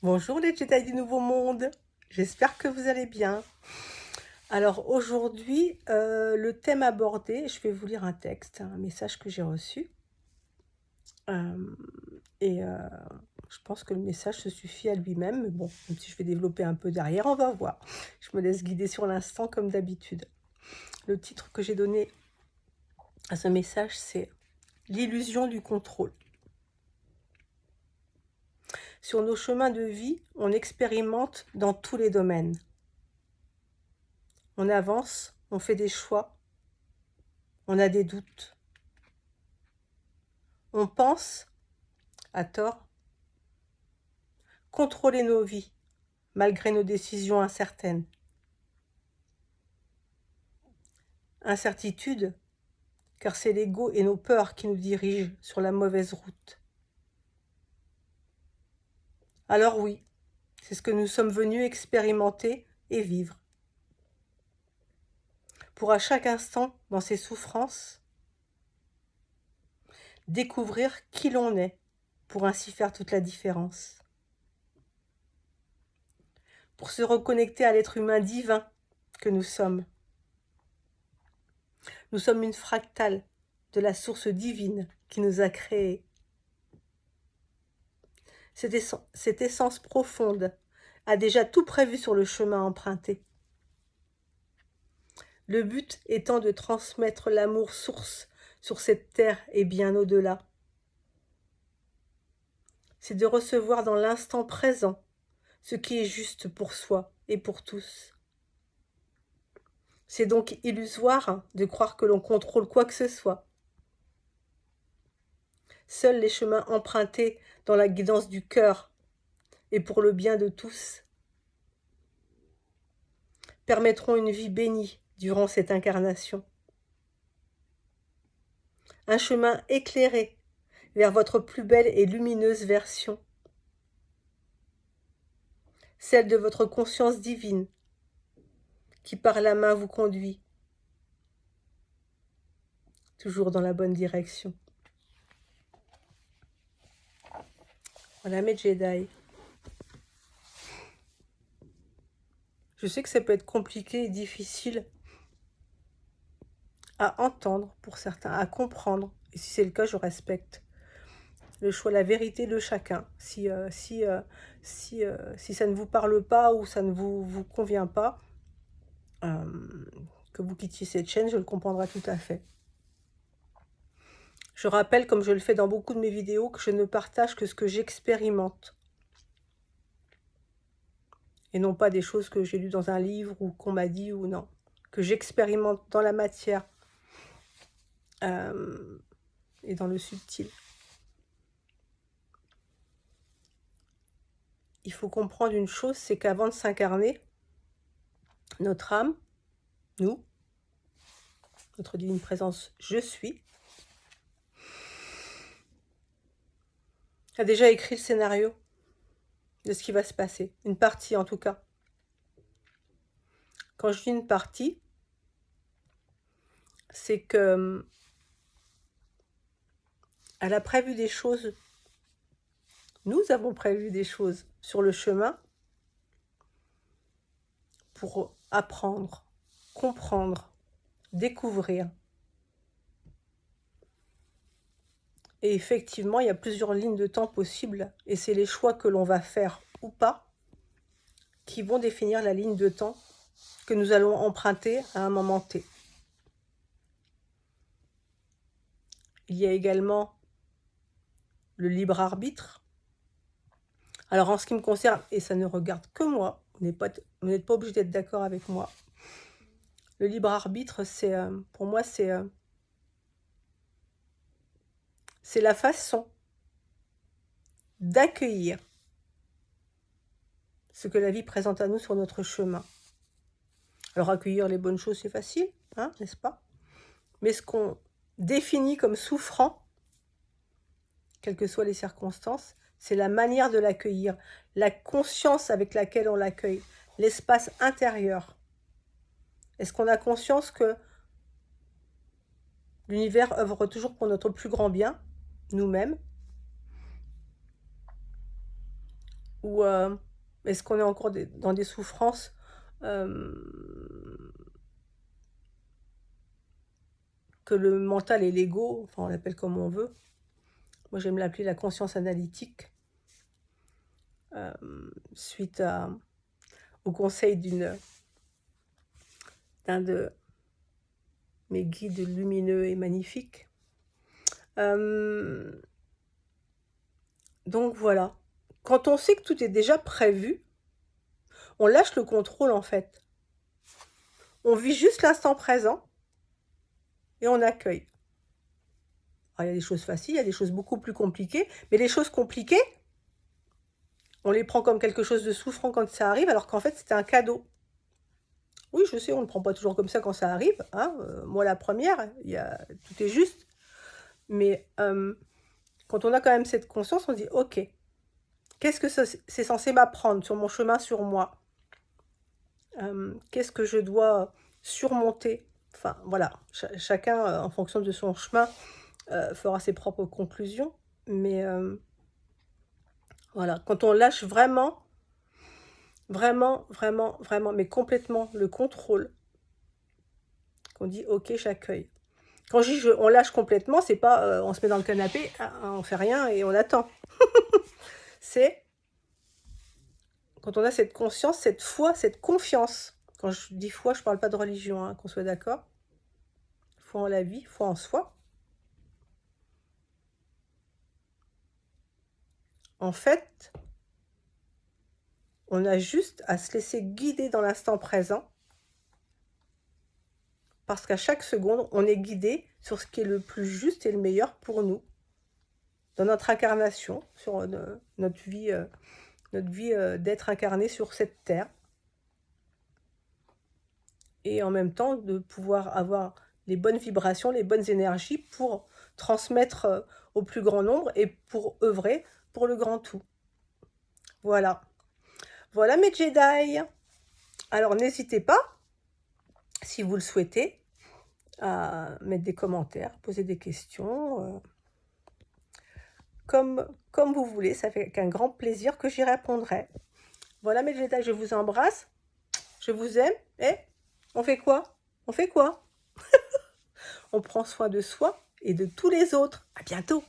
Bonjour les Jedi du Nouveau Monde, j'espère que vous allez bien. Alors aujourd'hui, le thème abordé, je vais vous lire un texte, un message que j'ai reçu. Euh, et je pense que le message se suffit à lui-même, mais bon, même si je vais développer un peu derrière, on va voir. Je me laisse guider sur l'instant comme d'habitude. Le titre que j'ai donné à ce message, c'est « L'illusion du contrôle ». Sur nos chemins de vie, on expérimente dans tous les domaines. On avance, on fait des choix, on a des doutes. On pense, à tort, contrôler nos vies, malgré nos décisions incertaines. Incertitude, car c'est l'ego et nos peurs qui nous dirigent sur la mauvaise route. Alors oui, c'est ce que nous sommes venus expérimenter et vivre. Pour à chaque instant, dans ces souffrances, découvrir qui l'on est, pour ainsi faire toute la différence. Pour se reconnecter à l'être humain divin que nous sommes. Nous sommes une fractale de la source divine qui nous a créés. Cette essence profonde a déjà tout prévu sur le chemin emprunté. Le but étant de transmettre l'amour source sur cette terre et bien au-delà. C'est de recevoir dans l'instant présent ce qui est juste pour soi et pour tous. C'est donc illusoire de croire que l'on contrôle quoi que ce soit. Seuls les chemins empruntés dans la guidance du cœur et pour le bien de tous permettront une vie bénie durant cette incarnation. Un chemin éclairé vers votre plus belle et lumineuse version, celle de votre conscience divine qui par la main vous conduit, toujours dans la bonne direction. Voilà mes Jedi. Je sais que ça peut être compliqué et difficile à entendre pour certains, à comprendre. Et si c'est le cas, je respecte le choix, la vérité de chacun. Si ça ne vous parle pas ou ça ne vous convient pas, que vous quittiez cette chaîne, je le comprendrai tout à fait. Je rappelle, comme je le fais dans beaucoup de mes vidéos, que je ne partage que ce que j'expérimente. Et non pas des choses que j'ai lues dans un livre ou qu'on m'a dit ou non. Que j'expérimente dans la matière et dans le subtil. Il faut comprendre une chose, c'est qu'avant de s'incarner, notre âme, nous, notre divine présence, je suis, a déjà écrit le scénario de ce qui va se passer. Une partie en tout cas. Quand je dis une partie, c'est que elle a prévu des choses. Nous avons prévu des choses sur le chemin pour apprendre, comprendre, découvrir. Et effectivement, il y a plusieurs lignes de temps possibles et c'est les choix que l'on va faire ou pas qui vont définir la ligne de temps que nous allons emprunter à un moment T. Il y a également le libre arbitre. Alors en ce qui me concerne, et ça ne regarde que moi, vous n'êtes pas obligé d'être d'accord avec moi, le libre arbitre, pour moi, c'est la façon d'accueillir ce que la vie présente à nous sur notre chemin. Alors accueillir les bonnes choses, c'est facile, hein, n'est-ce pas? Mais ce qu'on définit comme souffrant, quelles que soient les circonstances, c'est la manière de l'accueillir, la conscience avec laquelle on l'accueille, l'espace intérieur. Est-ce qu'on a conscience que l'univers œuvre toujours pour notre plus grand bien, nous-mêmes, Ou est-ce qu'on est encore dans des souffrances que le mental et l'ego, enfin on l'appelle comme on veut. Moi j'aime l'appeler la conscience analytique, suite au conseil d'un de mes guides lumineux et magnifiques. Donc voilà, quand on sait que tout est déjà prévu, on lâche le contrôle en fait. On vit juste l'instant présent et on accueille. Alors, il y a des choses faciles, il y a des choses beaucoup plus compliquées, mais les choses compliquées, on les prend comme quelque chose de souffrant quand ça arrive, alors qu'en fait c'était un cadeau. Oui, je sais, on ne prend pas toujours comme ça quand ça arrive, hein, moi la première, tout est juste. Mais quand on a quand même cette conscience, on dit « Ok, qu'est-ce que c'est censé m'apprendre sur mon chemin, sur moi ? Qu'est-ce que je dois surmonter ?» Enfin, voilà, chacun, en fonction de son chemin, fera ses propres conclusions. Mais voilà, quand on lâche vraiment, mais complètement le contrôle, qu'on dit « Ok, j'accueille ». Quand je dis on lâche complètement, c'est pas on se met dans le canapé, on fait rien et on attend. C'est quand on a cette conscience, cette foi, cette confiance. Quand je dis foi, je parle pas de religion, hein, qu'on soit d'accord. Foi en la vie, foi en soi. En fait, on a juste à se laisser guider dans l'instant présent, parce qu'à chaque seconde, on est guidé sur ce qui est le plus juste et le meilleur pour nous, dans notre incarnation, sur notre vie d'être incarné sur cette terre. Et en même temps, de pouvoir avoir les bonnes vibrations, les bonnes énergies pour transmettre au plus grand nombre et pour œuvrer pour le grand tout. Voilà. Voilà mes Jedi. Alors n'hésitez pas, si vous le souhaitez, à mettre des commentaires, poser des questions, comme vous voulez. Ça fait avec un grand plaisir que j'y répondrai. Voilà mes Jedi, je vous embrasse, je vous aime, et on fait quoi? On fait quoi? On prend soin de soi et de tous les autres. À bientôt!